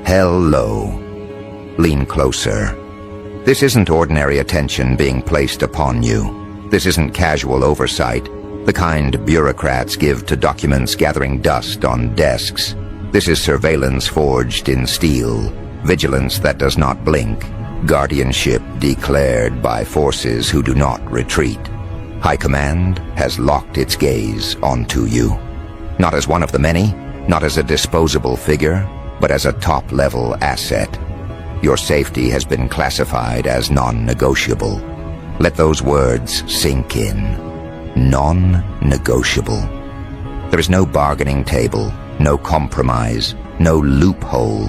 Hello. Lean closer. This isn't ordinary attention being placed upon you. This isn't casual oversight, the kind bureaucrats give to documents gathering dust on desks. This is surveillance forged in steel, vigilance that does not blink, guardianship declared by forces who do not retreat. High Command has locked its gaze onto you. Not as one of the many, not as a disposable figure, but as a top-level asset. Your safety has been classified as non-negotiable. Let those words sink in. Non-negotiable. There is no bargaining table, no compromise, no loophole.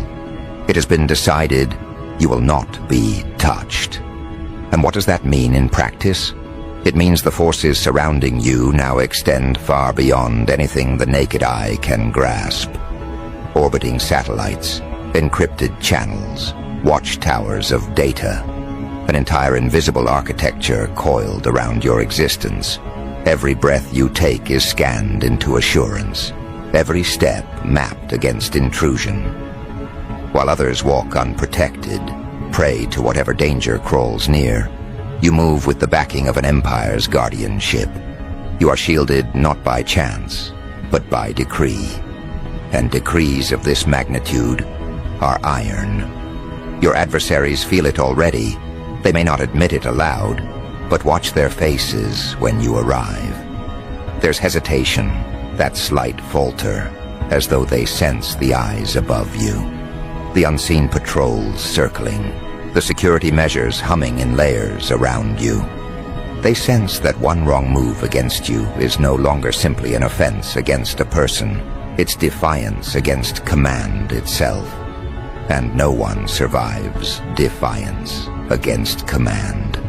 It has been decided you will not be touched. And what does that mean in practice? It means the forces surrounding you now extend far beyond anything the naked eye can grasp. Orbiting satellites, encrypted channels, watchtowers of data, an entire invisible architecture coiled around your existence. Every breath you take is scanned into assurance, every step mapped against intrusion. While others walk unprotected, prey to whatever danger crawls near, you move with the backing of an empire's guardianship. You are shielded not by chance, but by decree. And decrees of this magnitude are iron. Your adversaries feel it already. They may not admit it aloud, but watch their faces when you arrive. There's hesitation, that slight falter, as though they sense the eyes above you. The unseen patrols circling, the security measures humming in layers around you. They sense that one wrong move against you is no longer simply an offense against a person. It's defiance against command itself. And no one survives defiance against command.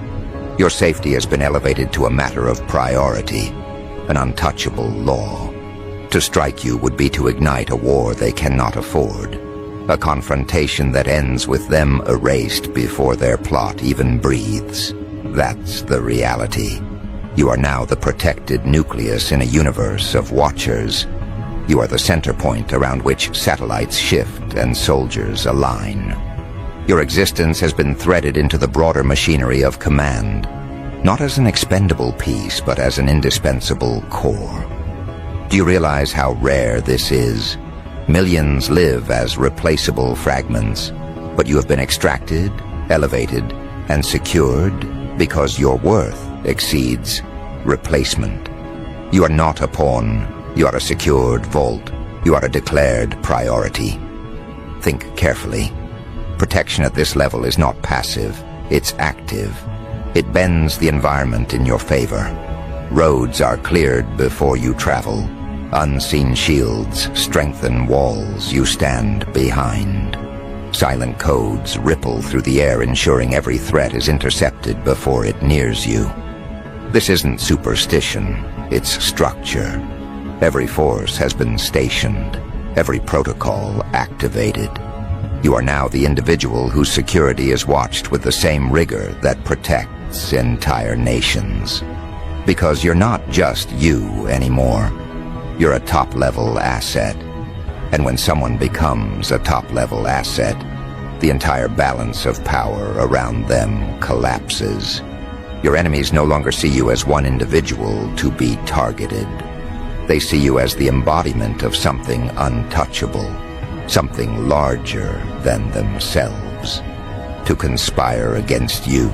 Your safety has been elevated to a matter of priority, an untouchable law. To strike you would be to ignite a war they cannot afford, a confrontation that ends with them erased before their plot even breathes. That's the reality. You are now the protected nucleus in a universe of watchers. You are the center point around which satellites shift and soldiers align. Your existence has been threaded into the broader machinery of command, not as an expendable piece, but as an indispensable core. Do you realize how rare this is? Millions live as replaceable fragments, but you have been extracted, elevated, and secured because your worth exceeds replacement. You are not a pawn. You are a secured vault. You are a declared priority. Think carefully. Protection at this level is not passive, it's active. It bends the environment in your favor. Roads are cleared before you travel. Unseen shields strengthen walls you stand behind. Silent codes ripple through the air, ensuring every threat is intercepted before it nears you. This isn't superstition, it's structure. Every force has been stationed, every protocol activated. You are now the individual whose security is watched with the same rigor that protects entire nations. Because you're not just you anymore. You're a top-level asset. And when someone becomes a top-level asset, the entire balance of power around them collapses. Your enemies no longer see you as one individual to be targeted. They see you as the embodiment of something untouchable, something larger than themselves. To conspire against you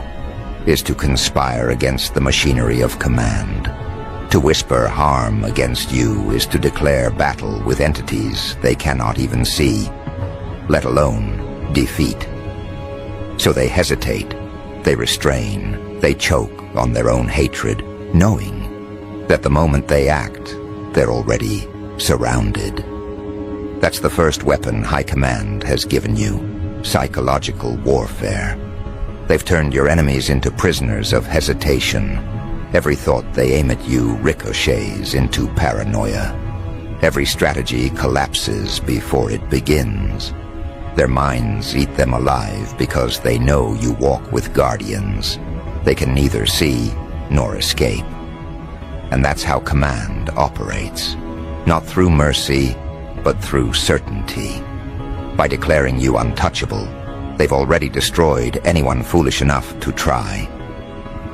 is to conspire against the machinery of command. To whisper harm against you is to declare battle with entities they cannot even see, let alone defeat. So they hesitate, they restrain, they choke on their own hatred, knowing that the moment they act, they're already surrounded. That's the first weapon High Command has given you, psychological warfare. They've turned your enemies into prisoners of hesitation. Every thought they aim at you ricochets into paranoia. Every strategy collapses before it begins. Their minds eat them alive because they know you walk with guardians. They can neither see nor escape. And that's how command operates. Not through mercy, but through certainty. By declaring you untouchable, they've already destroyed anyone foolish enough to try.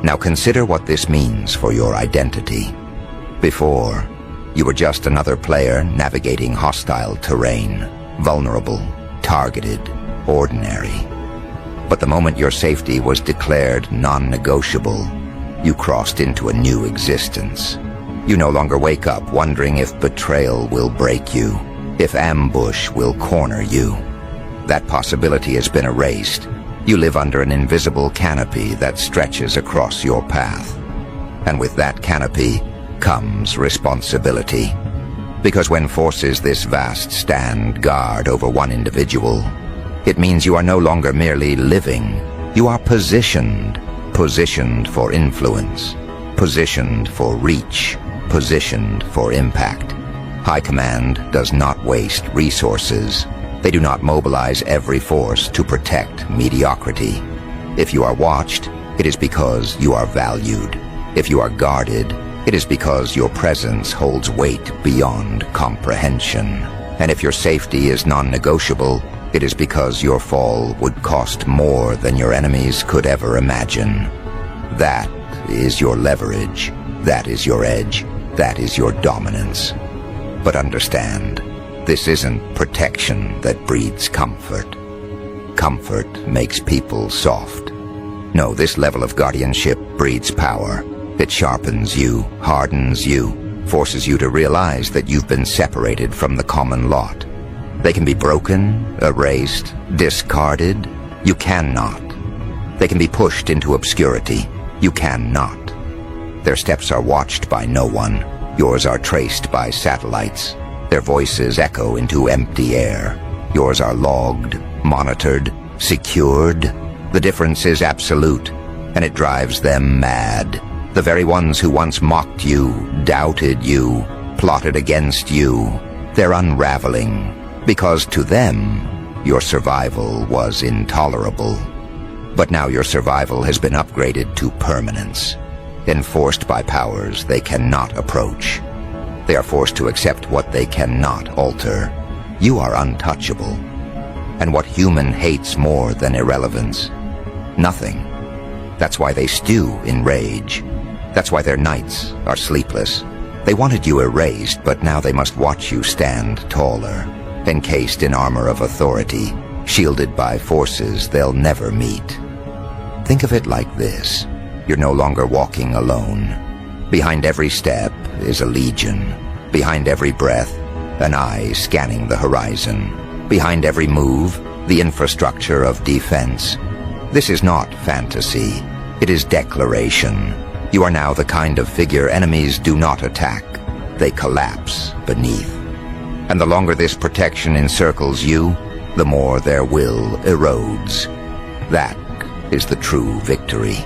Now consider what this means for your identity. Before, you were just another player navigating hostile terrain, vulnerable, targeted, ordinary. But the moment your safety was declared non-negotiable, you crossed into a new existence. You no longer wake up wondering if betrayal will break you, if ambush will corner you. That possibility has been erased. You live under an invisible canopy that stretches across your path. And with that canopy comes responsibility. Because when forces this vast stand guard over one individual, it means you are no longer merely living. You are positioned for influence, positioned for reach, positioned for impact. High Command does not waste resources. They do not mobilize every force to protect mediocrity. If you are watched, it is because you are valued. If you are guarded, it is because your presence holds weight beyond comprehension. And if your safety is non-negotiable, it is because your fall would cost more than your enemies could ever imagine. That is your leverage. That is your edge. That is your dominance. But understand, this isn't protection that breeds comfort. Comfort makes people soft. No, this level of guardianship breeds power. It sharpens you, hardens you, forces you to realize that you've been separated from the common lot. They can be broken, erased, discarded. You cannot. They can be pushed into obscurity. You cannot. Their steps are watched by no one. Yours are traced by satellites. Their voices echo into empty air. Yours are logged, monitored, secured. The difference is absolute, and it drives them mad. The very ones who once mocked you, doubted you, plotted against you, they're unraveling. Because to them, your survival was intolerable. But now your survival has been upgraded to permanence, enforced by powers they cannot approach. They are forced to accept what they cannot alter. You are untouchable. And what human hates more than irrelevance? Nothing. That's why they stew in rage. That's why their nights are sleepless. They wanted you erased, but now they must watch you stand taller, encased in armor of authority, shielded by forces they'll never meet. Think of it like this. You're no longer walking alone. Behind every step is a legion. Behind every breath, an eye scanning the horizon. Behind every move, the infrastructure of defense. This is not fantasy. It is declaration. You are now the kind of figure enemies do not attack. They collapse beneath. And the longer this protection encircles you, the more their will erodes. That is the true victory.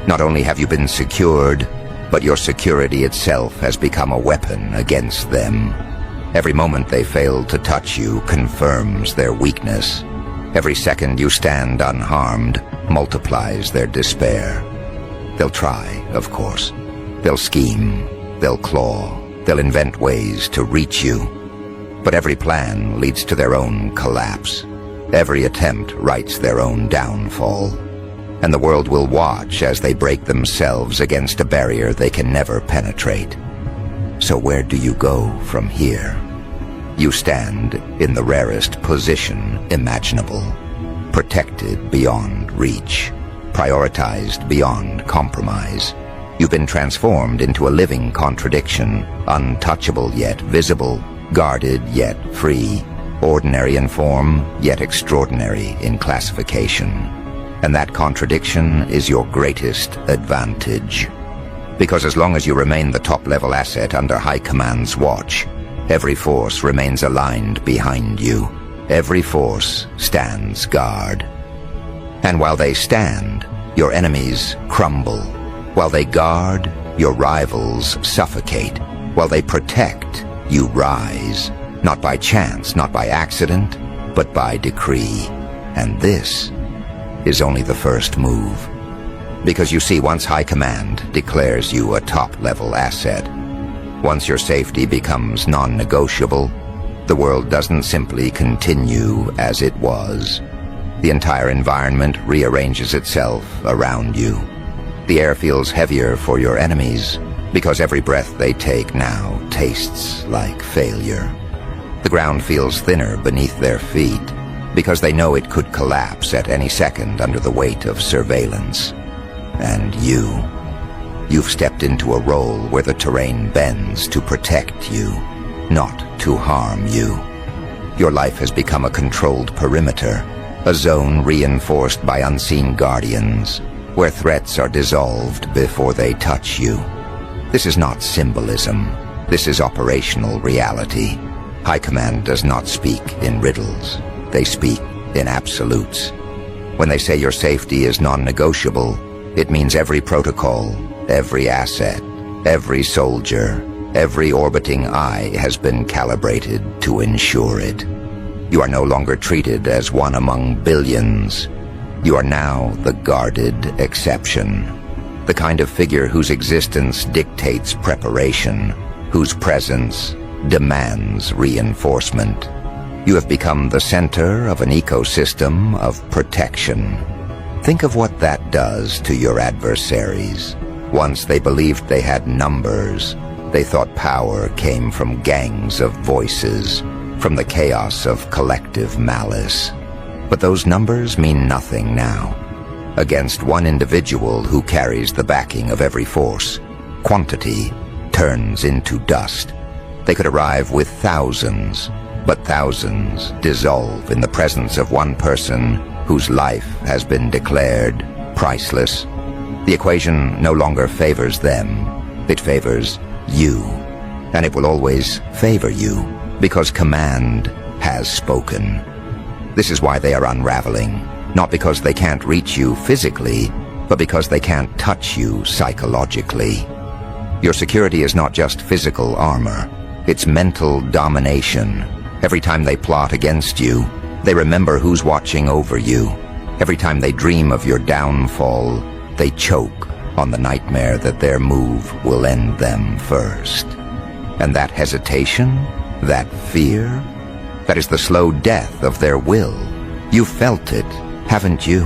Not only have you been secured, but your security itself has become a weapon against them. Every moment they fail to touch you confirms their weakness. Every second you stand unharmed multiplies their despair. They'll try, of course. They'll scheme, they'll claw, they'll invent ways to reach you. But every plan leads to their own collapse. Every attempt writes their own downfall. And the world will watch as they break themselves against a barrier they can never penetrate. So where do you go from here? You stand in the rarest position imaginable, protected beyond reach, prioritized beyond compromise. You've been transformed into a living contradiction, untouchable yet visible, guarded yet free, ordinary in form yet extraordinary in classification. And that contradiction is your greatest advantage. Because as long as you remain the top-level asset under High Command's watch, every force remains aligned behind you. Every force stands guard. And while they stand, your enemies crumble. While they guard, your rivals suffocate. While they protect, you rise. Not by chance, not by accident, but by decree. And this is only the first move. Because you see, once High Command declares you a top-level asset, once your safety becomes non-negotiable, The world doesn't simply continue as it was. The entire environment rearranges itself around you. The air feels heavier for your enemies because every breath they take now tastes like failure. The ground feels thinner beneath their feet because they know it could collapse at any second under the weight of surveillance. And you've stepped into a role where the terrain bends to protect you, not to harm you. Your life has become a controlled perimeter, a zone reinforced by unseen guardians, where threats are dissolved before they touch you. This is not symbolism. This is operational reality. High Command does not speak in riddles. They speak in absolutes. When they say your safety is non-negotiable, it means every protocol, every asset, every soldier, every orbiting eye has been calibrated to ensure it. You are no longer treated as one among billions. You are now the guarded exception, the kind of figure whose existence dictates preparation, whose presence demands reinforcement. You have become the center of an ecosystem of protection. Think of what that does to your adversaries. Once they believed they had numbers. They thought power came from gangs of voices, from the chaos of collective malice. But those numbers mean nothing now. Against one individual who carries the backing of every force, quantity turns into dust. They could arrive with thousands, but thousands dissolve in the presence of one person whose life has been declared priceless. The equation no longer favors them. It favors you. And it will always favor you, because Command has spoken. This is why they are unraveling, not because they can't reach you physically, but because they can't touch you psychologically. Your security is not just physical armor, it's mental domination. Every time they plot against you, they remember who's watching over you. Every time they dream of your downfall, they choke on the nightmare that their move will end them first. And that hesitation, that fear, that is the slow death of their will. You felt it, haven't you?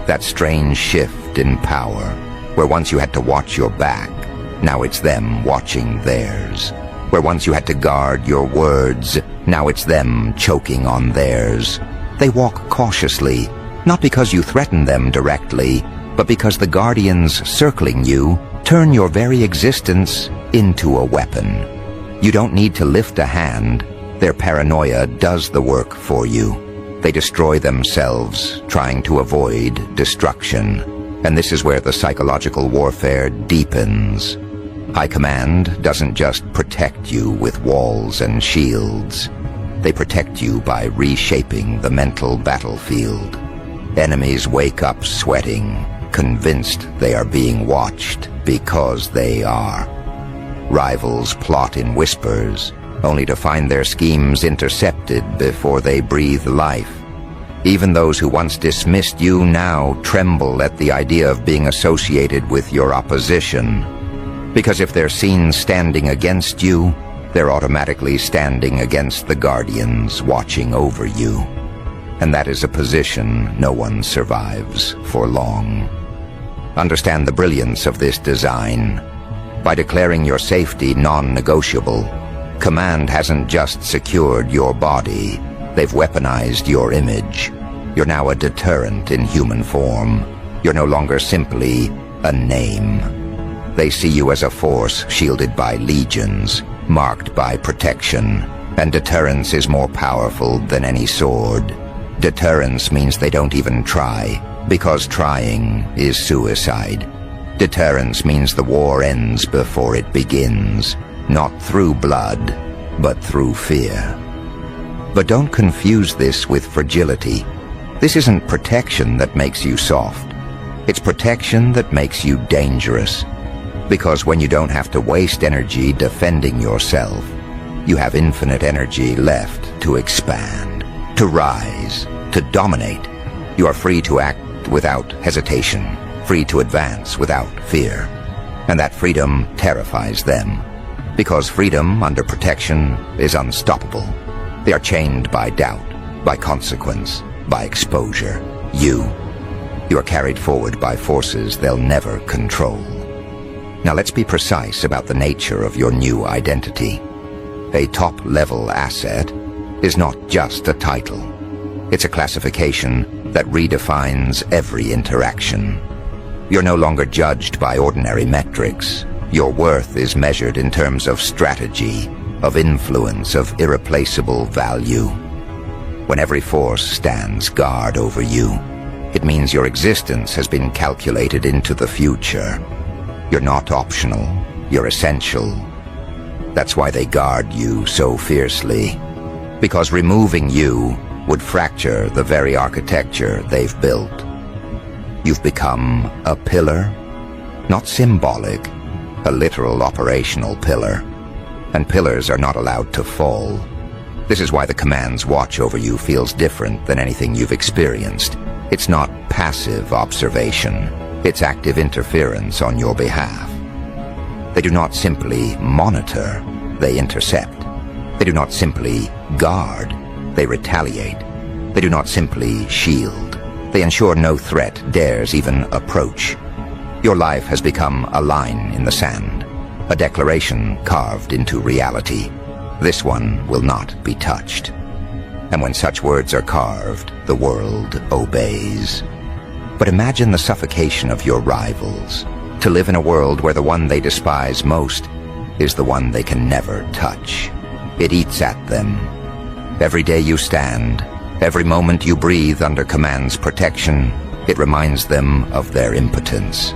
That strange shift in power, where once you had to watch your back, now it's them watching theirs. Where once you had to guard your words, now it's them choking on theirs. They walk cautiously, not because you threaten them directly, but because the guardians circling you turn your very existence into a weapon. You don't need to lift a hand. Their paranoia does the work for you. They destroy themselves, trying to avoid destruction. And this is where the psychological warfare deepens. High Command doesn't just protect you with walls and shields. They protect you by reshaping the mental battlefield. Enemies wake up sweating, convinced they are being watched because they are. Rivals plot in whispers, only to find their schemes intercepted before they breathe life. Even those who once dismissed you now tremble at the idea of being associated with your opposition. Because if they're seen standing against you, they're automatically standing against the guardians watching over you. And that is a position no one survives for long. Understand the brilliance of this design. By declaring your safety non-negotiable, Command hasn't just secured your body, they've weaponized your image. You're now a deterrent in human form. You're no longer simply a name. They see you as a force shielded by legions, marked by protection, and deterrence is more powerful than any sword. Deterrence means they don't even try, because trying is suicide. Deterrence means the war ends before it begins, not through blood, but through fear. But don't confuse this with fragility. This isn't protection that makes you soft. It's protection that makes you dangerous. Because when you don't have to waste energy defending yourself, you have infinite energy left to expand, to rise, to dominate. You are free to act without hesitation, free to advance without fear. And that freedom terrifies them, because freedom under protection is unstoppable. They are chained by doubt, by consequence, by exposure. You are carried forward by forces they'll never control. Now let's be precise about the nature of your new identity. A top-level asset is not just a title. It's a classification that redefines every interaction. You're no longer judged by ordinary metrics. Your worth is measured in terms of strategy, of influence, of irreplaceable value. When every force stands guard over you, it means your existence has been calculated into the future. You're not optional, you're essential. That's why they guard you so fiercely. Because removing you would fracture the very architecture they've built. You've become a pillar, not symbolic, a literal operational pillar. And pillars are not allowed to fall. This is why the command's watch over you feels different than anything you've experienced. It's not passive observation. It's active interference on your behalf. They do not simply monitor, they intercept. They do not simply guard, they retaliate. They do not simply shield. They ensure no threat dares even approach. Your life has become a line in the sand, a declaration carved into reality. This one will not be touched. And when such words are carved, the world obeys. But imagine the suffocation of your rivals, to live in a world where the one they despise most is the one they can never touch. It eats at them. Every day you stand, every moment you breathe under command's protection, it reminds them of their impotence.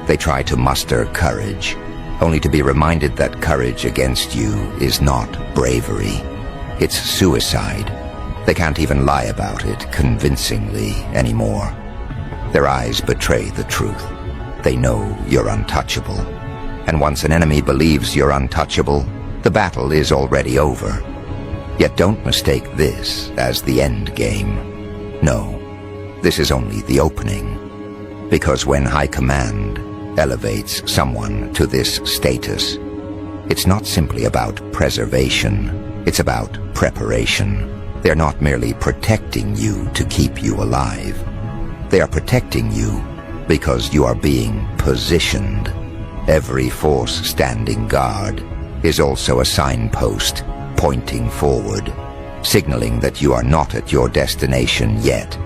They try to muster courage, only to be reminded that courage against you is not bravery. It's suicide. They can't even lie about it convincingly anymore. Their eyes betray the truth. They know you're untouchable. And once an enemy believes you're untouchable, the battle is already over. Yet don't mistake this as the end game. No, this is only the opening. Because when High Command elevates someone to this status, it's not simply about preservation, it's about preparation. They're not merely protecting you to keep you alive. They are protecting you because you are being positioned. Every force standing guard is also a signpost pointing forward, signaling that you are not at your destination yet.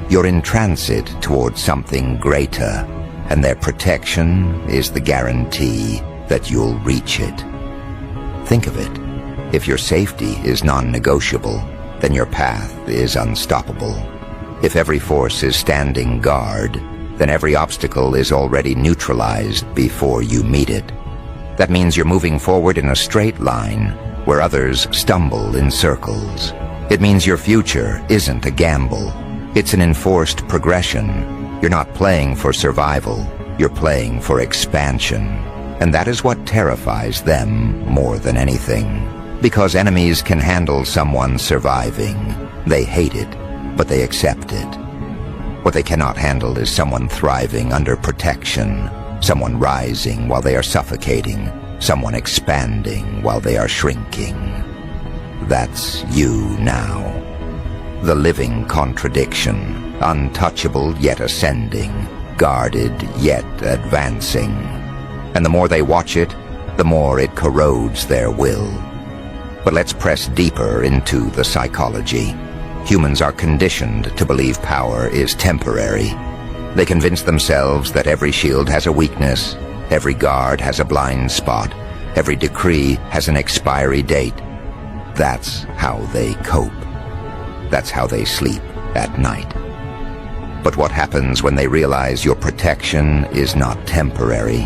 You're in transit towards something greater, and their protection is the guarantee that you'll reach it. Think of it. If your safety is non-negotiable, then your path is unstoppable. If every force is standing guard, then every obstacle is already neutralized before you meet it. That means you're moving forward in a straight line where others stumble in circles. It means your future isn't a gamble. It's an enforced progression. You're not playing for survival, you're playing for expansion. And that is what terrifies them more than anything. Because enemies can handle someone surviving. They hate it, but they accept it. What they cannot handle is someone thriving under protection, someone rising while they are suffocating, someone expanding while they are shrinking. That's you now. The living contradiction, untouchable yet ascending, guarded yet advancing. And the more they watch it, the more it corrodes their will. But let's press deeper into the psychology. Humans are conditioned to believe power is temporary. They convince themselves that every shield has a weakness, every guard has a blind spot, every decree has an expiry date. That's how they cope. That's how they sleep at night. But what happens when they realize your protection is not temporary?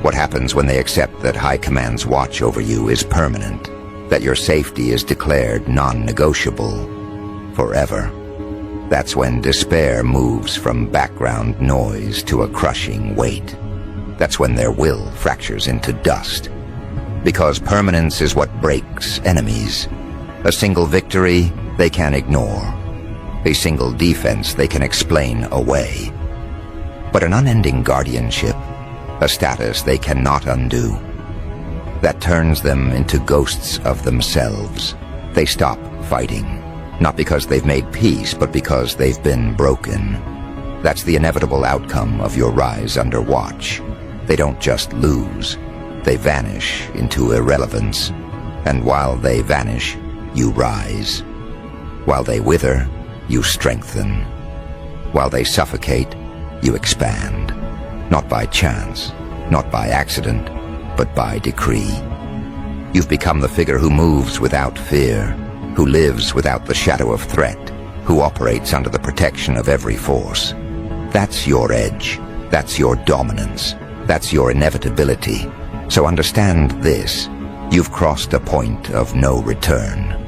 What happens when they accept that High Command's watch over you is permanent? That your safety is declared non-negotiable forever? That's when despair moves from background noise to a crushing weight. That's when their will fractures into dust. Because permanence is what breaks enemies. A single victory they can ignore. A single defense they can explain away. But an unending guardianship, a status they cannot undo, that turns them into ghosts of themselves, They stop fighting, not because they've made peace, but because they've been broken. That's the inevitable outcome of your rise under watch. They don't just lose, they vanish into irrelevance. And while they vanish, you rise. While they wither, you strengthen. While they suffocate, you expand. Not by chance, not by accident, but by decree. You've become the figure who moves without fear, who lives without the shadow of threat, who operates under the protection of every force. That's your edge. That's your dominance. That's your inevitability. So understand this. You've crossed a point of no return.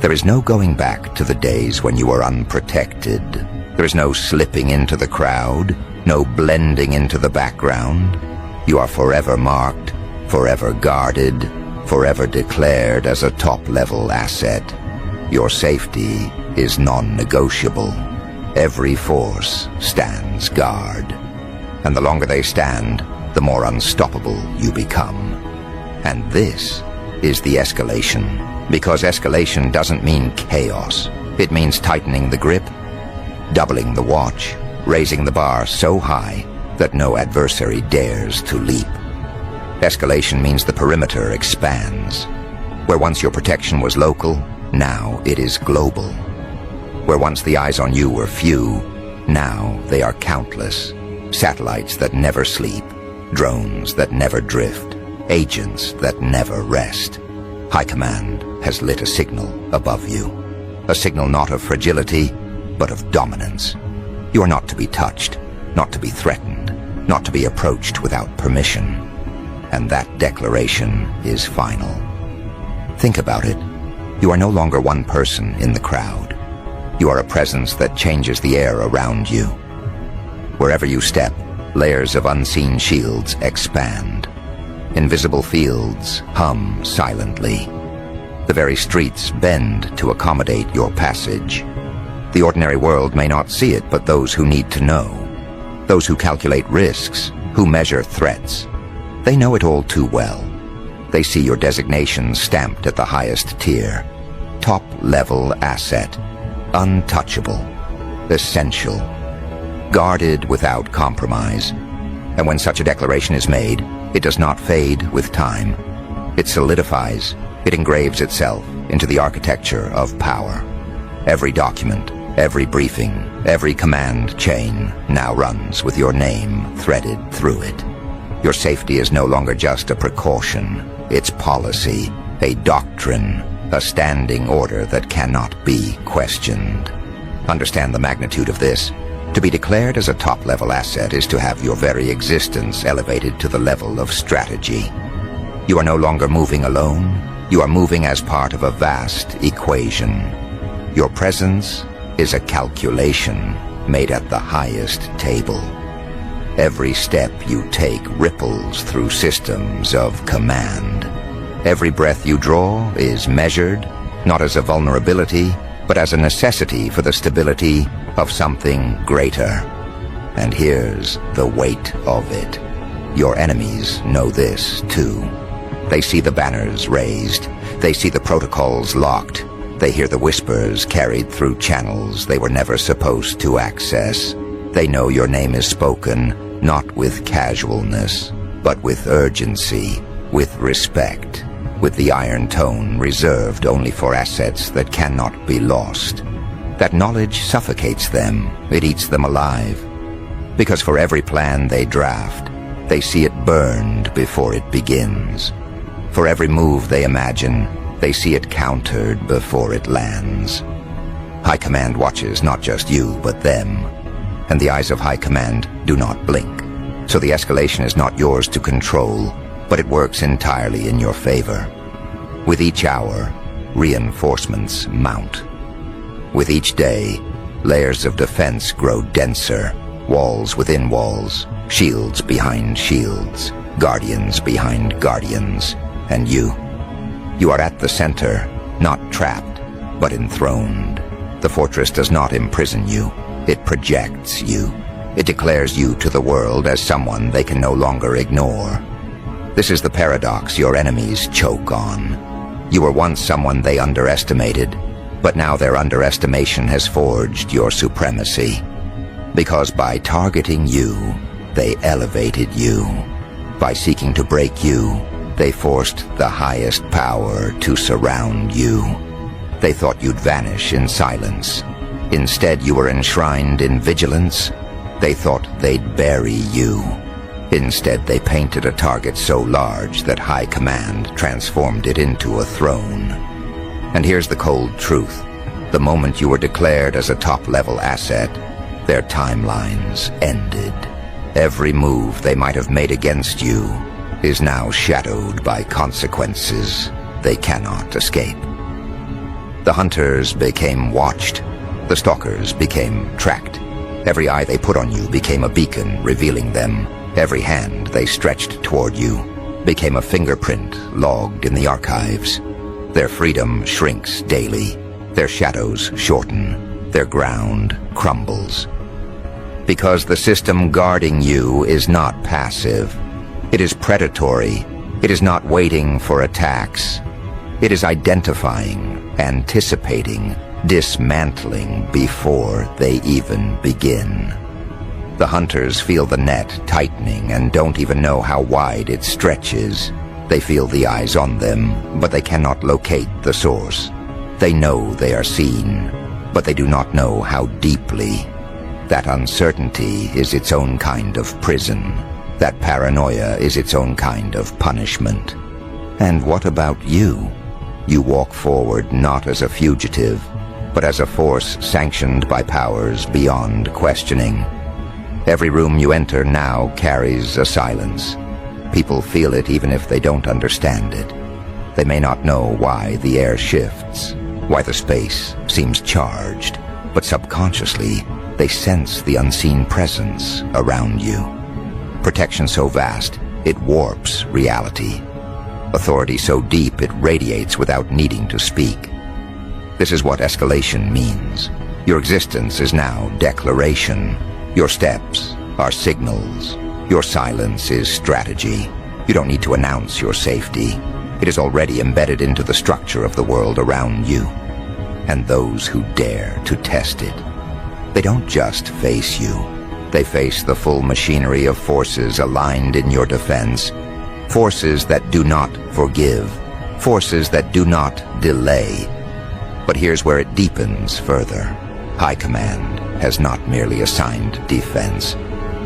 There is no going back to the days when you were unprotected. There is no slipping into the crowd, no blending into the background. You are forever marked, forever guarded, forever declared as a top-level asset. Your safety is non-negotiable. Every force stands guard. And the longer they stand, the more unstoppable you become. And this is the escalation. Because escalation doesn't mean chaos. It means tightening the grip, doubling the watch, raising the bar so high that no adversary dares to leap. Escalation means the perimeter expands. Where once your protection was local, now it is global. Where once the eyes on you were few, now they are countless. Satellites that never sleep, drones that never drift, agents that never rest. High Command has lit a signal above you. A signal not of fragility, but of dominance. You are not to be touched, not to be threatened, not to be approached without permission. And that declaration is final. Think about it. You are no longer one person in the crowd. You are a presence that changes the air around you. Wherever you step, layers of unseen shields expand. Invisible fields hum silently. The very streets bend to accommodate your passage. The ordinary world may not see it, but those who need to know, those who calculate risks, who measure threats, they know it all too well. They see your designation stamped at the highest tier. Top-level asset. Untouchable. Essential. Guarded without compromise. And when such a declaration is made, it does not fade with time. It solidifies. It engraves itself into the architecture of power. Every document, every briefing, every command chain now runs with your name threaded through it. Your safety is no longer just a precaution. It's policy, a doctrine, a standing order that cannot be questioned. Understand the magnitude of this. To be declared as a top-level asset is to have your very existence elevated to the level of strategy. You are no longer moving alone. You are moving as part of a vast equation. Your presence is a calculation made at the highest table. Every step you take ripples through systems of command. Every breath you draw is measured, not as a vulnerability, but as a necessity for the stability of something greater. And here's the weight of it. Your enemies know this, too. They see the banners raised. They see the protocols locked. They hear the whispers carried through channels they were never supposed to access. They know your name is spoken, not with casualness, but with urgency, with respect, with the iron tone reserved only for assets that cannot be lost. That knowledge suffocates them. It eats them alive. Because for every plan they draft, they see it burned before it begins. For every move they imagine, they see it countered before it lands. High Command watches not just you, but them. And the eyes of High Command do not blink. So the escalation is not yours to control, but it works entirely in your favor. With each hour, reinforcements mount. With each day, layers of defense grow denser, walls within walls, shields behind shields, guardians behind guardians. And you are at the center, not trapped, but enthroned. The fortress does not imprison you. It projects you. It declares you to the world as someone they can no longer ignore. This is the paradox your enemies choke on. You were once someone they underestimated, but now their underestimation has forged your supremacy. Because by targeting you, they elevated you. By seeking to break you, they forced the highest power to surround you. They thought you'd vanish in silence. Instead, you were enshrined in vigilance. They thought they'd bury you. Instead, they painted a target so large that High Command transformed it into a throne. And here's the cold truth. The moment you were declared as a top-level asset, their timelines ended. Every move they might have made against you is now shadowed by consequences they cannot escape. The hunters became watched. The stalkers became tracked. Every eye they put on you became a beacon revealing them. Every hand they stretched toward you became a fingerprint logged in the archives. Their freedom shrinks daily. Their shadows shorten. Their ground crumbles. Because the system guarding you is not passive. It is predatory. It is not waiting for attacks. It is identifying, anticipating, dismantling before they even begin. The hunters feel the net tightening and don't even know how wide it stretches. They feel the eyes on them, but they cannot locate the source. They know they are seen, but they do not know how deeply. That uncertainty is its own kind of prison. That paranoia is its own kind of punishment. And what about you? You walk forward not as a fugitive, but as a force sanctioned by powers beyond questioning. Every room you enter now carries a silence. People feel it even if they don't understand it. They may not know why the air shifts, why the space seems charged, but subconsciously they sense the unseen presence around you. Protection so vast, it warps reality. Authority so deep, it radiates without needing to speak. This is what escalation means. Your existence is now declaration. Your steps are signals. Your silence is strategy. You don't need to announce your safety. It is already embedded into the structure of the world around you. And those who dare to test it, they don't just face you. They face the full machinery of forces aligned in your defense. Forces that do not forgive. Forces that do not delay. But here's where it deepens further. High Command has not merely assigned defense.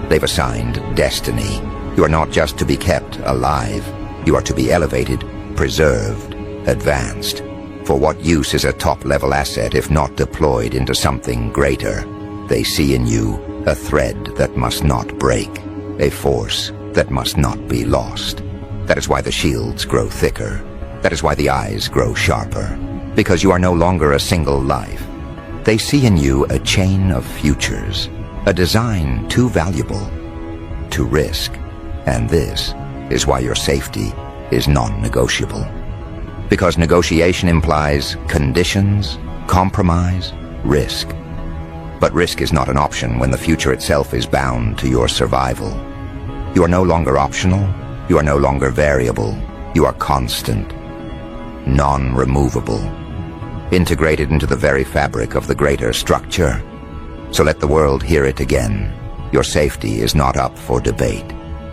They've assigned destiny. You are not just to be kept alive. You are to be elevated, preserved, advanced. For what use is a top-level asset if not deployed into something greater? They see in you a thread that must not break, a force that must not be lost. That is why the shields grow thicker. That is why the eyes grow sharper. Because you are no longer a single life. They see in you a chain of futures, a design too valuable to risk. And this is why your safety is non-negotiable. Because negotiation implies conditions, compromise, risk. But risk is not an option when the future itself is bound to your survival. You are no longer optional. You are no longer variable. You are constant, non-removable, integrated into the very fabric of the greater structure. So let the world hear it again. Your safety is not up for debate.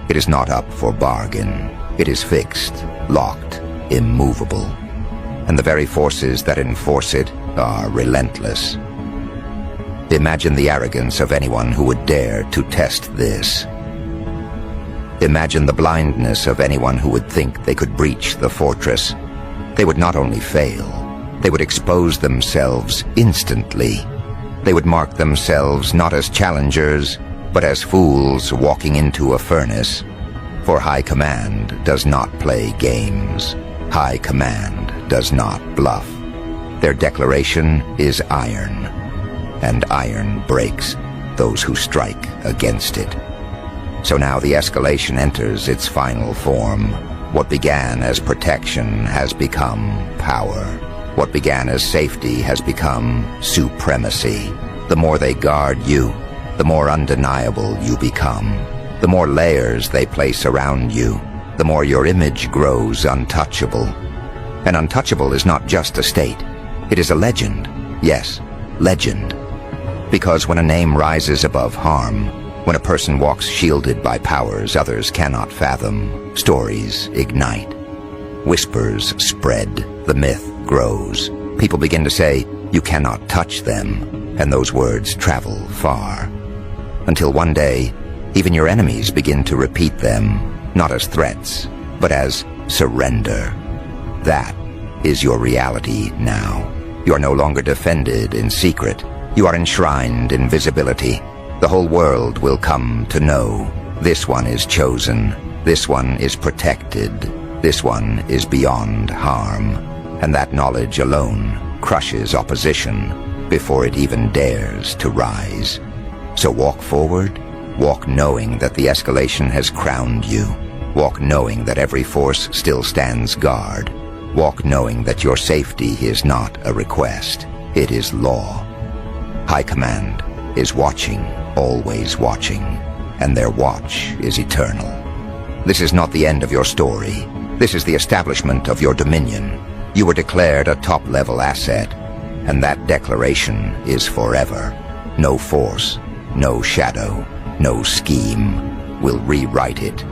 It is not up for bargain. It is fixed, locked, immovable. And the very forces that enforce it are relentless. Imagine the arrogance of anyone who would dare to test this. Imagine the blindness of anyone who would think they could breach the fortress. They would not only fail, they would expose themselves instantly. They would mark themselves not as challengers, but as fools walking into a furnace. For High Command does not play games. High Command does not bluff. Their declaration is iron, and iron breaks those who strike against it. So now the escalation enters its final form. What began as protection has become power. What began as safety has become supremacy. The more they guard you, the more undeniable you become. The more layers they place around you, the more your image grows untouchable. And Untouchable is not just a state. It is a legend. Yes, legend. Because when a name rises above harm, when a person walks shielded by powers others cannot fathom, stories ignite. Whispers spread, the myth grows. People begin to say, "You cannot touch them," and those words travel far. Until one day, even your enemies begin to repeat them, not as threats, but as surrender. That is your reality now. You are no longer defended in secret. You are enshrined in visibility. The whole world will come to know. This one is chosen. This one is protected. This one is beyond harm. And that knowledge alone crushes opposition before it even dares to rise. So walk forward. Walk knowing that the escalation has crowned you. Walk knowing that every force still stands guard. Walk knowing that your safety is not a request. It is law. High Command is watching, always watching, and their watch is eternal. This is not the end of your story. This is the establishment of your dominion. You were declared a top-level asset, and that declaration is forever. No force, no shadow, no scheme will rewrite it.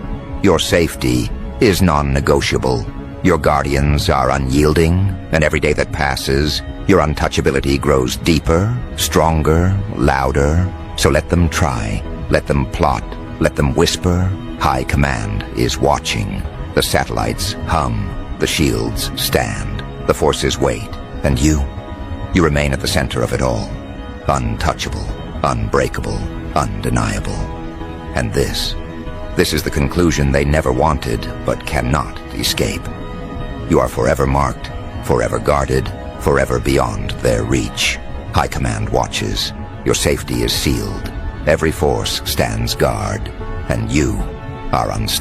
Your safety is non-negotiable. Your guardians are unyielding, and every day that passes, your untouchability grows deeper, stronger, louder. So let them try, let them plot, let them whisper. High Command is watching. The satellites hum, the shields stand, the forces wait, and you remain at the center of it all. Untouchable, unbreakable, undeniable. And this is the conclusion they never wanted but cannot escape. You are forever marked, forever guarded, forever beyond their reach. High Command watches. Your safety is sealed. Every force stands guard, and you are unstoppable.